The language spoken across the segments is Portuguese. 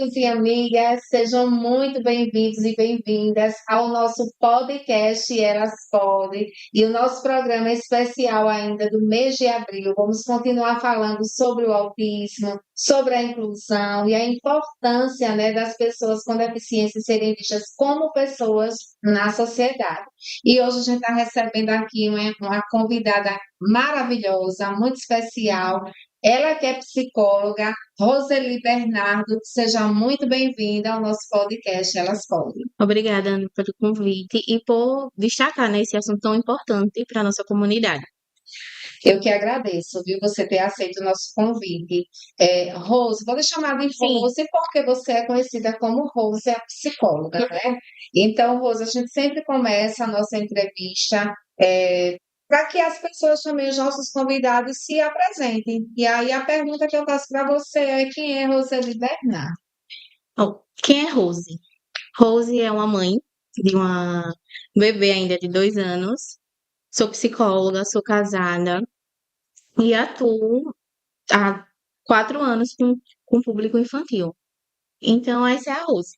amigos e amigas, sejam muito bem-vindos e bem-vindas ao nosso podcast Elas Podem e o nosso programa especial ainda do mês de abril. Vamos continuar falando sobre o autismo, sobre a inclusão e a importância, né, das pessoas com deficiência serem vistas como pessoas na sociedade. E hoje a gente está recebendo aqui uma convidada maravilhosa, muito especial. Ela que é psicóloga, Roseli Bernardo, seja muito bem-vinda ao nosso podcast Elas Podem. Obrigada, Ana, pelo convite e por destacar, né, esse assunto tão importante para a nossa comunidade. Eu que agradeço, viu, você ter aceito o nosso convite. Rose, vou lhe chamar de Sim, Rose porque você é conhecida como Rose, a psicóloga, né? Então, Rose, a gente sempre começa a nossa entrevista para que as pessoas também, os nossos convidados, se apresentem. E aí a pergunta que eu faço para você é quem é Roseli Bernardo? Bom, quem é Rose? Rose é uma mãe de uma bebê ainda de 2 anos. Sou psicóloga, sou casada e atuo há 4 anos com público infantil. Então, essa é a Rose.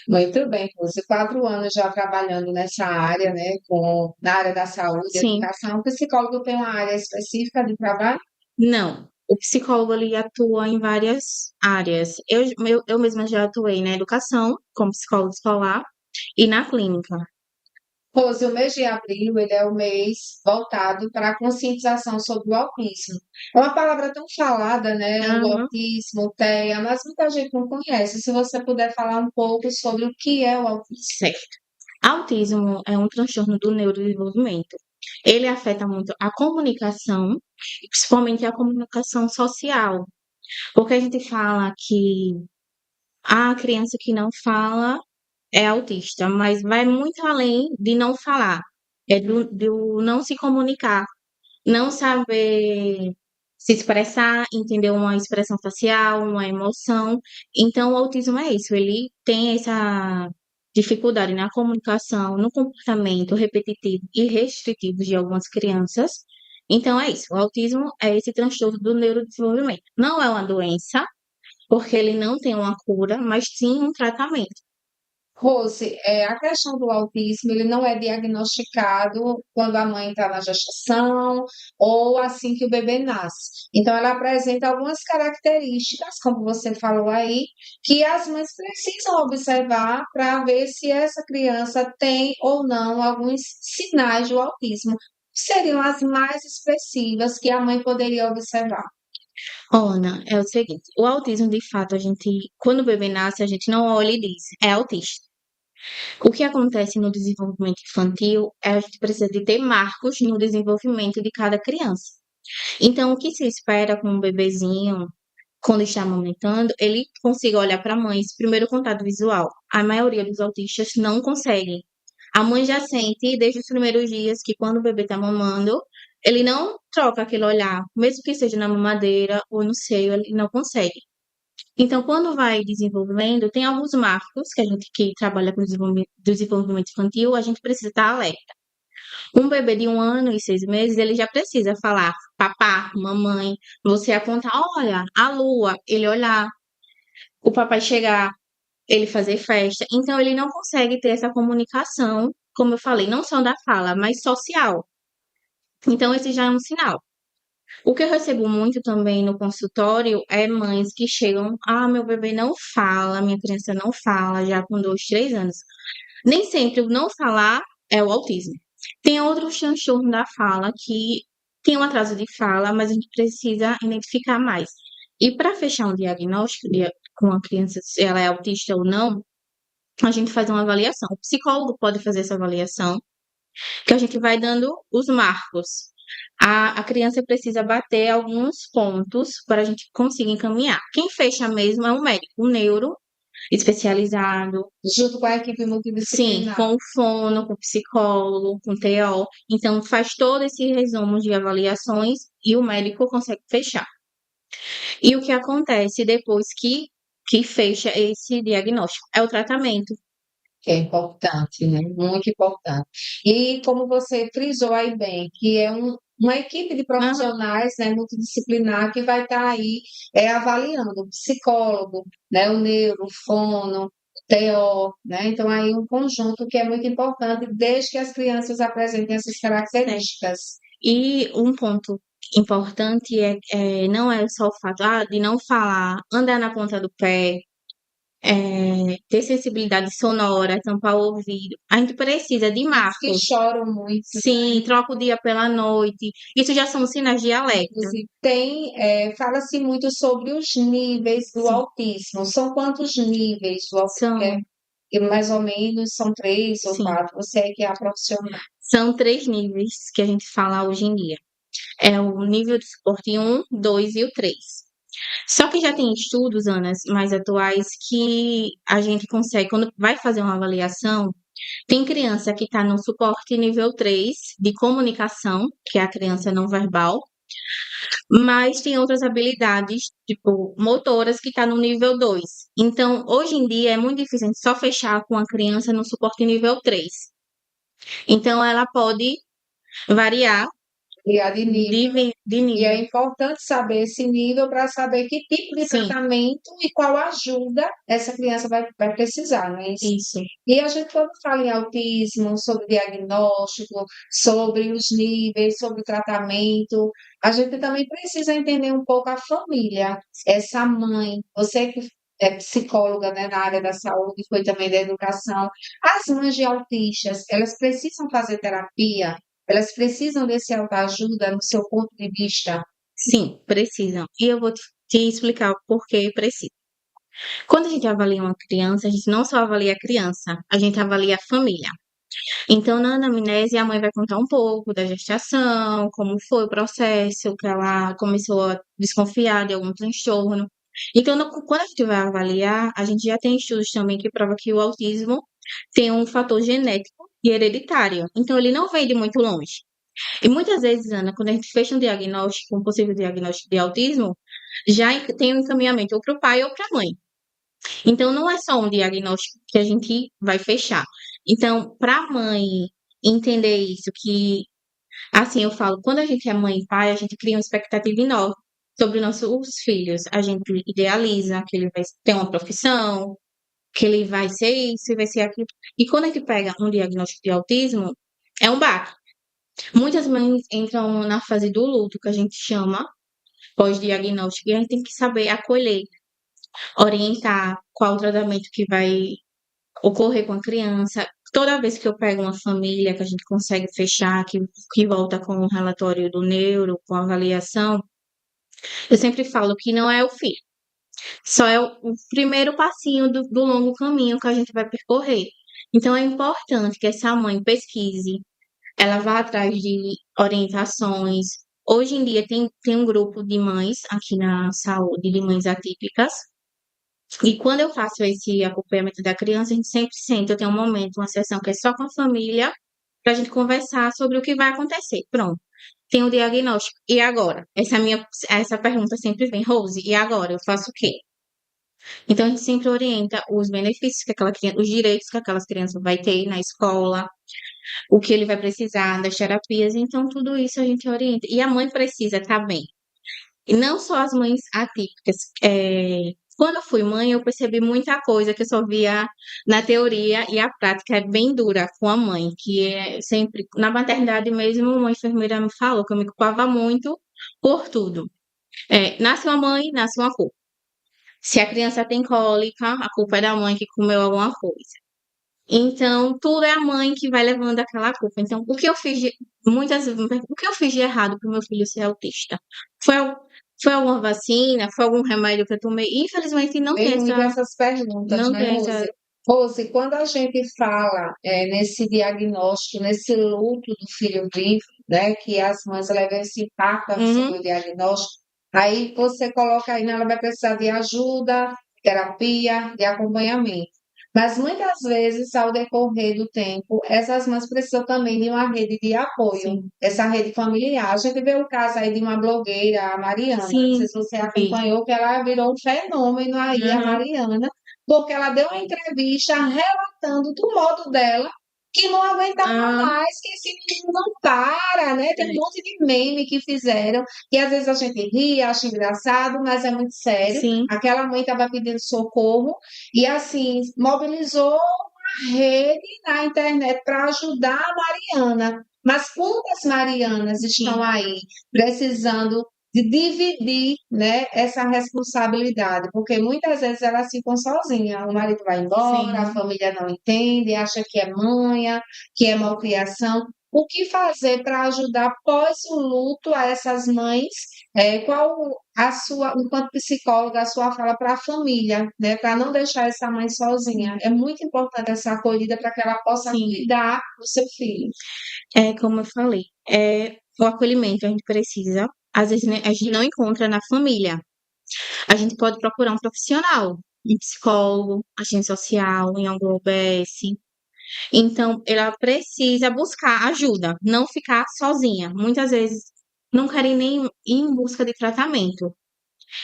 Muito bem, Rose. 4 anos já trabalhando nessa área, né, na área da saúde, Sim, educação. O psicólogo tem uma área específica de trabalho? não. O psicólogo ele atua em várias áreas. Eu mesma já atuei na educação, como psicóloga escolar, e na clínica. Rose, o mês de abril, ele é o mês voltado para a conscientização sobre o autismo. É uma palavra tão falada, né, o Aham. autismo, o TEA, mas muita gente não conhece. Se você puder falar um pouco sobre o que é o autismo. Certo. Autismo é um transtorno do neurodesenvolvimento. Ele afeta muito a comunicação, e principalmente a comunicação social. Porque a gente fala que a criança que não fala é autista, mas vai muito além de não falar. É do não se comunicar, não saber se expressar, entender uma expressão facial, uma emoção. Então, o autismo é isso, ele tem essa dificuldade na comunicação, no comportamento repetitivo e restritivo de algumas crianças. Então, é isso, o autismo é esse transtorno do neurodesenvolvimento. Não é uma doença, porque ele não tem uma cura, mas sim um tratamento. Rose, a questão do autismo, ele não é diagnosticado quando a mãe está na gestação ou assim que o bebê nasce. Então, ela apresenta algumas características, como você falou aí, que as mães precisam observar para ver se essa criança tem ou não alguns sinais do autismo. Seriam as mais expressivas que a mãe poderia observar. Ana, é o seguinte, o autismo, de fato, quando o bebê nasce, a gente não olha e diz, é autista. O que acontece no desenvolvimento infantil é a gente precisa de ter marcos no desenvolvimento de cada criança. Então, o que se espera com um bebezinho, quando está amamentando, ele consiga olhar para a mãe, esse primeiro contato visual. A maioria dos autistas não consegue. A mãe já sente desde os primeiros dias que quando o bebê está mamando, ele não troca aquele olhar, mesmo que seja na mamadeira ou no seio, ele não consegue. Então, quando vai desenvolvendo, tem alguns marcos que a gente que trabalha com desenvolvimento infantil, a gente precisa estar alerta. Um bebê de 1 ano e 6 meses, ele já precisa falar papá, mamãe, você apontar, olha, a lua, ele olhar, o papai chegar, ele fazer festa. Então, ele não consegue ter essa comunicação, como eu falei, não só da fala, mas social. Então, esse já é um sinal. O que eu recebo muito também no consultório é mães que chegam, meu bebê não fala, minha criança não fala, já com 2, 3 anos. Nem sempre o não falar é o autismo. Tem outros transtornos da fala que tem um atraso de fala, mas a gente precisa identificar mais. E para fechar um diagnóstico com a criança, se ela é autista ou não, a gente faz uma avaliação. O psicólogo pode fazer essa avaliação, que a gente vai dando os marcos. A criança precisa bater alguns pontos para a gente conseguir encaminhar. Quem fecha mesmo é um médico, um neuro especializado, Junto com a equipe sim, multidisciplinar. com o fono, com o psicólogo, com o TO. Então, faz todo esse resumo de avaliações e o médico consegue fechar. E o que acontece depois que fecha esse diagnóstico? É o tratamento. Que é importante, né? Muito importante. E como você frisou aí bem, que é uma equipe de Aham, profissionais, né, multidisciplinar que vai estar aí avaliando o psicólogo, né, o neuro, o fono, o TO, né? Então aí um conjunto que é muito importante desde que as crianças apresentem essas certo. características. E um ponto importante não é só o fato de não falar, andar na ponta do pé, ter sensibilidade sonora, tampar o ouvido. A gente precisa de Os que marcos. choram muito, Sim, troca o dia pela noite. Isso já são sinais de alerta. inclusive, fala-se muito sobre os níveis do Sim, autismo. São quantos níveis do autismo? são, E mais ou menos são três ou sim, quatro. Você é que é a profissional. são três níveis que a gente fala hoje em dia. É o nível de suporte um, 2 e o 3. Só que já tem estudos, Ana, mais atuais, que a gente consegue, quando vai fazer uma avaliação, tem criança que está no suporte nível 3 de comunicação, que é a criança não verbal, mas tem outras habilidades, tipo motoras, que está no nível 2. Então, hoje em dia, é muito difícil a gente só fechar com a criança no suporte nível 3. Então, ela pode variar E a de nível. de E é nível. importante saber esse nível para saber que tipo de Sim, tratamento e qual ajuda essa criança vai precisar, não é isso? isso. E a gente, quando fala em autismo, sobre diagnóstico, sobre os níveis, sobre o tratamento, a gente também precisa entender um pouco a família, essa mãe, você que é psicóloga, né, na área da saúde, foi também da educação. As mães de autistas, elas precisam fazer terapia, elas precisam desse autoajuda no seu ponto de vista. Sim, precisam. E eu vou te explicar o porquê precisa. Quando a gente avalia uma criança, a gente não só avalia a criança, a gente avalia a família. Então, na anamnese, a mãe vai contar um pouco da gestação, como foi o processo, que ela começou a desconfiar de algum transtorno. Então, quando a gente vai avaliar, a gente já tem estudos também que provam que o autismo tem um fator genético e hereditário. Então, ele não vem de muito longe. E muitas vezes, Ana, quando a gente fecha um diagnóstico, um possível diagnóstico de autismo, já tem um encaminhamento ou para o pai ou para a mãe. Então, não é só um diagnóstico que a gente vai fechar. Então, para a mãe entender isso, que, assim, eu falo, quando a gente é mãe e pai, a gente cria uma expectativa enorme sobre nossos filhos. A gente idealiza que ele vai ter uma profissão, que ele vai ser isso e vai ser aquilo. E quando a gente pega um diagnóstico de autismo, é um baque. Muitas mães entram na fase do luto, que a gente chama, pós-diagnóstico, e a gente tem que saber acolher, orientar qual o tratamento que vai ocorrer com a criança. Toda vez que eu pego uma família que a gente consegue fechar, que volta com o relatório do neuro, com a avaliação, eu sempre falo que não é o fim, só é o primeiro passinho do longo caminho que a gente vai percorrer. Então é importante que essa mãe pesquise, ela vá atrás de orientações. Hoje em dia tem um grupo de mães aqui na saúde, de mães atípicas, e quando eu faço esse acompanhamento da criança, a gente sempre senta, eu tenho um momento, uma sessão que é só com a família, para a gente conversar sobre o que vai acontecer. Pronto. Tem o diagnóstico. E agora? Essa pergunta sempre vem, Rose, e agora? Eu faço o quê? Então a gente sempre orienta os benefícios que aquela criança, os direitos que aquelas crianças vai ter na escola, o que ele vai precisar das terapias, então tudo isso a gente orienta. E a mãe precisa também. E não só as mães atípicas. Quando eu fui mãe, eu percebi muita coisa que eu só via na teoria e a prática é bem dura com a mãe, que é sempre, na maternidade mesmo, uma enfermeira me falou que eu me culpava muito por tudo. Nasce uma mãe, nasce uma culpa. Se a criança tem cólica, a culpa é da mãe que comeu alguma coisa. Então, tudo é a mãe que vai levando aquela culpa. Então, o que eu fiz de errado para o meu filho ser autista? Foi, al- foi alguma vacina? Foi algum remédio que eu tomei? Infelizmente, Vem muito essas perguntas, não né, tem essa, Rose? Rose, quando a gente fala nesse diagnóstico, nesse luto do filho vivo, né, que as mães levam esse impacto uhum, sobre o diagnóstico, aí você coloca aí, né, ela vai precisar de ajuda, terapia, de acompanhamento. Mas muitas vezes, ao decorrer do tempo, essas mães precisam também de uma rede de apoio, sim, essa rede familiar. A gente vê o caso aí de uma blogueira, a Mariana, não sei sim, se você vi, acompanhou, que ela virou um fenômeno aí, a uhum, Mariana, porque ela deu uma entrevista relatando do modo dela que não aguentava Ah, mais, que esse menino não para, né? Tem um monte de meme que fizeram, que às vezes a gente ri, acha engraçado, mas é muito sério. sim, Aquela mãe estava pedindo socorro e, assim, mobilizou uma rede na internet para ajudar a Mariana. Mas quantas Marianas estão sim, aí precisando de dividir, né, essa responsabilidade? Porque muitas vezes elas ficam sozinhas. O marido vai embora, a sim. família não entende, acha que é manha, que é malcriação. O que fazer para ajudar após o luto a essas mães? Qual a sua, enquanto psicóloga, a sua fala para a família, né, para não deixar essa mãe sozinha? É muito importante essa acolhida para que ela possa Sim, cuidar do seu filho. é como eu falei, o acolhimento a gente precisa, às vezes né, a gente não encontra na família. A gente pode procurar um profissional, um psicólogo, agente social, em algum OBS. Então, ela precisa buscar ajuda, não ficar sozinha. Muitas vezes não querem nem ir em busca de tratamento.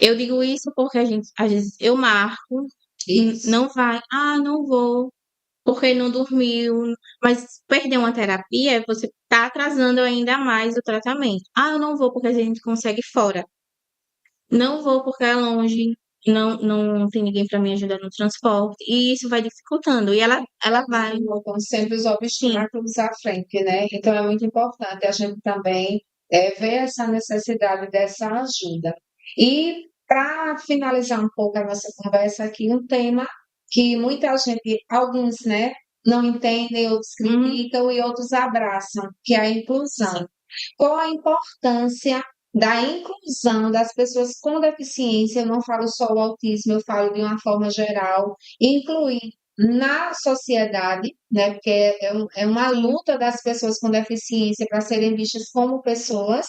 Eu digo isso porque a gente, às vezes, eu marco, Isso. não vai, não vou, porque não dormiu, mas perder uma terapia, você está atrasando ainda mais o tratamento. Eu não vou porque a gente consegue fora. Não vou porque é longe, não tem ninguém para me ajudar no transporte, e isso vai dificultando. E ela vai, Colocam sempre os sim, obstáculos à frente, né? Então é muito importante a gente também ver essa necessidade dessa ajuda. E para finalizar um pouco a nossa conversa aqui, um tema que muita gente, alguns, né, não entendem, outros uhum, criticam e outros abraçam, que é a sim, inclusão. Qual a importância da inclusão das pessoas com deficiência? Eu não falo só o autismo, eu falo de uma forma geral, incluir na sociedade, né, porque é uma sim, luta das pessoas com deficiência para serem vistas como pessoas,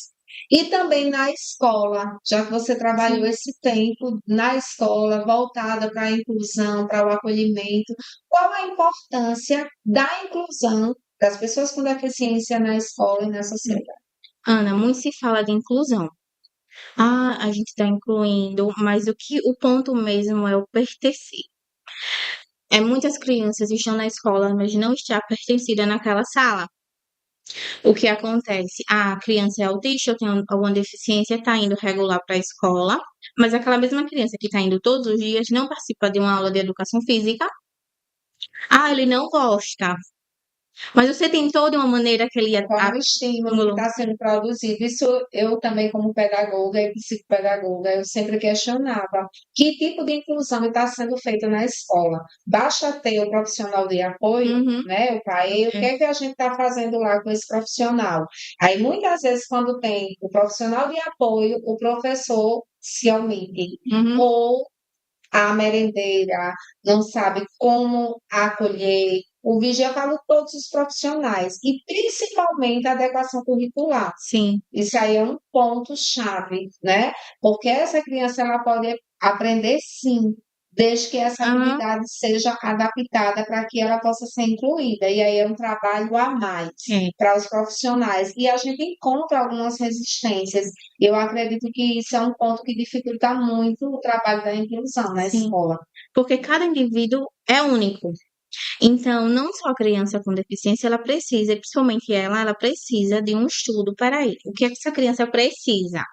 e também na escola, já que você trabalhou sim. esse tempo na escola, voltada para a inclusão, para o acolhimento, qual a importância da inclusão das pessoas com deficiência na escola e na sociedade? Ana, muito se fala de inclusão. A gente está incluindo, mas o ponto mesmo é o pertencer. Muitas crianças estão na escola, mas não está pertencida naquela sala. O que acontece? A criança é autista, ou tem alguma deficiência, está indo regular para a escola, mas aquela mesma criança que está indo todos os dias não participa de uma aula de educação física. Ele não gosta. Mas você tentou de uma maneira que ele Qual é o estímulo que estímulo. está sendo produzido? Isso eu também, como pedagoga e psicopedagoga, eu sempre questionava que tipo de inclusão está sendo feita na escola. Basta ter o profissional de apoio, Uhum, né, o PAE, o que é que a gente está fazendo lá com esse profissional? Aí, muitas vezes, quando tem o profissional de apoio, o professor se omite. uhum, Ou a merendeira, não sabe como acolher. O vigia fala todos os profissionais e principalmente a adequação curricular. sim. Isso aí é um ponto chave, né? Porque essa criança ela pode aprender sim, desde que essa Aham, atividade seja adaptada para que ela possa ser incluída. E aí é um trabalho a mais é. para os profissionais. E a gente encontra algumas resistências. Eu acredito que isso é um ponto que dificulta muito o trabalho da inclusão na Sim. escola. Porque cada indivíduo é único. Então, não só a criança com deficiência, ela precisa, e principalmente ela precisa de um estudo para ele. O que é que essa criança precisa?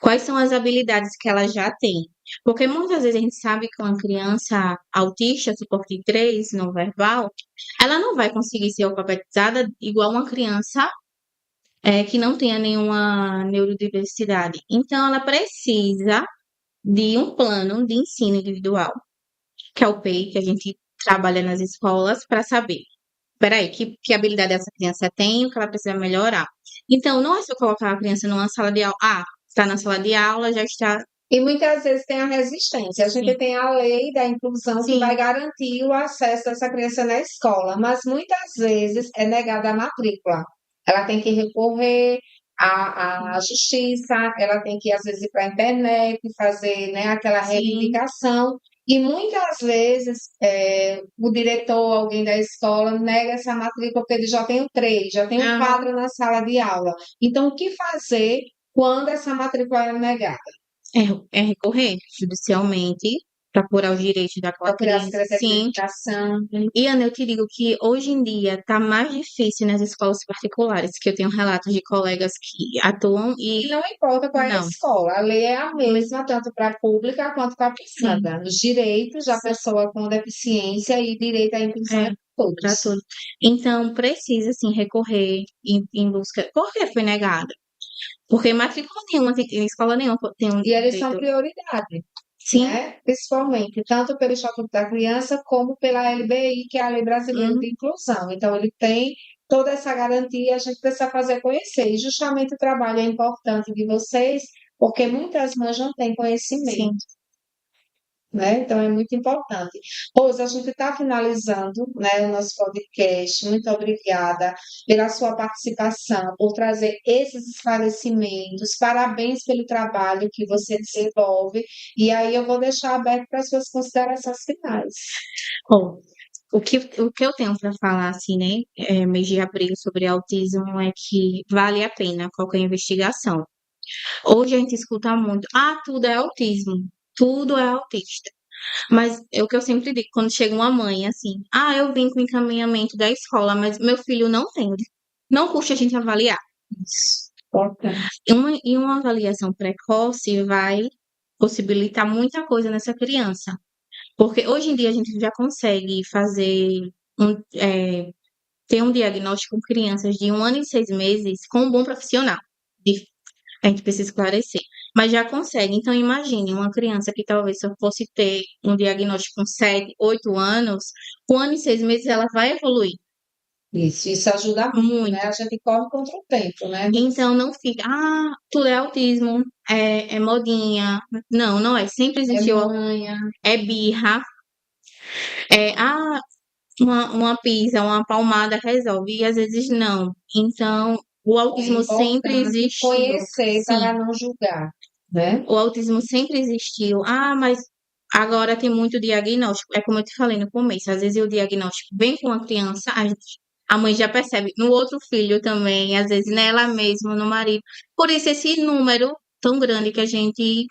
Quais são as habilidades que ela já tem? Porque muitas vezes a gente sabe que uma criança autista, suporte 3, não verbal, ela não vai conseguir ser alfabetizada igual uma criança que não tenha nenhuma neurodiversidade. Então, ela precisa de um plano de ensino individual, que é o PEI, que a gente trabalha nas escolas para saber. Peraí, que habilidade essa criança tem, o que ela precisa melhorar. Então, não é só colocar a criança numa sala de aula. Está na sala de aula, já está. E muitas vezes tem a resistência. A gente Sim, tem a lei da inclusão que vai sim, garantir o acesso dessa criança na escola, mas muitas vezes é negada a matrícula. Ela tem que recorrer à justiça, ela tem que, às vezes, ir para a internet, fazer, né, aquela sim. reivindicação. E muitas vezes o diretor, alguém da escola, nega essa matrícula porque ele já tem o 3, já tem o Aham. 4 na sala de aula. Então, o que fazer quando essa matrícula é negada? É recorrer judicialmente procurar os direitos daquela procurar as criança. Sim. caracterização. E, Ana, eu te digo que hoje em dia está mais difícil nas escolas particulares, que eu tenho relatos de colegas que atuam E e não importa qual é a não. escola, a lei é a mesma, tanto para a pública quanto para a Sim, privada. Os direitos da pessoa com deficiência e direito à inclusão é é, para para todos. tudo. Então, precisa, assim, recorrer em busca. Por que foi negada? Porque matrícula nenhuma, escola nenhuma tem um E eles são direito. prioridade, Sim, né? Principalmente, tanto pelo Estatuto da Criança como pela LBI, que é a Lei Brasileira uhum, de Inclusão. Então, ele tem toda essa garantia, a gente precisa fazer conhecer. E justamente o trabalho é importante de vocês, porque muitas mães não têm conhecimento, sim. né? Então, é muito importante. Rosa, a gente está finalizando, né, o nosso podcast. Muito obrigada pela sua participação, por trazer esses esclarecimentos. Parabéns pelo trabalho que você desenvolve. E aí eu vou deixar aberto para as suas considerações finais. Bom, o que eu tenho para falar, assim, né, mês de abril sobre autismo é que vale a pena qualquer investigação. Hoje a gente escuta muito, tudo é autismo, tudo é autista. Mas é o que eu sempre digo, quando chega uma mãe assim, eu vim com encaminhamento da escola, mas meu filho não tem. Não custa a gente avaliar. Isso, importante. E uma avaliação precoce vai possibilitar muita coisa nessa criança. Porque hoje em dia a gente já consegue um, é, ter um diagnóstico com crianças de 1 ano e 6 meses com um bom profissional. A gente precisa esclarecer. Mas já consegue. Então, imagine uma criança que talvez só fosse ter um diagnóstico com 7, 8 anos, com 1 ano e 6 meses ela vai evoluir Isso ajuda muito, né? muito. A gente corre contra o tempo, né? Então, não fica, tudo é autismo, é modinha. Não, não é. Sempre É existiu, manha, é birra, é, uma pisa, uma palmada resolve. E às vezes não. Então, o é autismo sempre importante existiu. conhecer Sim. para não julgar, né? O autismo sempre existiu. Mas agora tem muito diagnóstico. É como eu te falei no começo. Às vezes o diagnóstico vem com a criança, a mãe já percebe. No outro filho também, às vezes nela mesma, no marido. Por isso esse número tão grande que a gente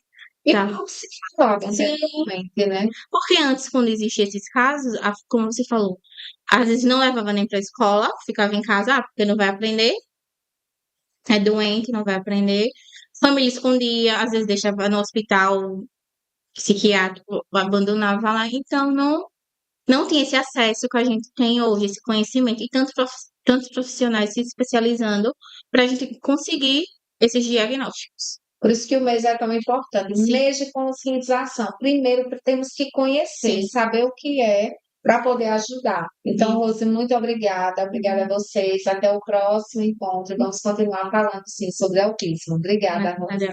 E tá. como se falava Sim, anteriormente, né? porque antes, quando existiam esses casos, como você falou, às vezes não levava nem para a escola, ficava em casa, porque não vai aprender, é doente, não vai aprender. Família escondia, às vezes deixava no hospital psiquiátrico, abandonava lá, então não tinha esse acesso que a gente tem hoje, esse conhecimento, e tantos profissionais se especializando para a gente conseguir esses diagnósticos. Por isso que o mês é tão importante. Sim, Mês de conscientização. Primeiro, temos que conhecer, sim. saber o que é, para poder ajudar. Então, E, Rose, muito obrigada. Obrigada a vocês. Até o próximo encontro. Vamos continuar falando, sim, sobre autismo. Obrigada, Rose.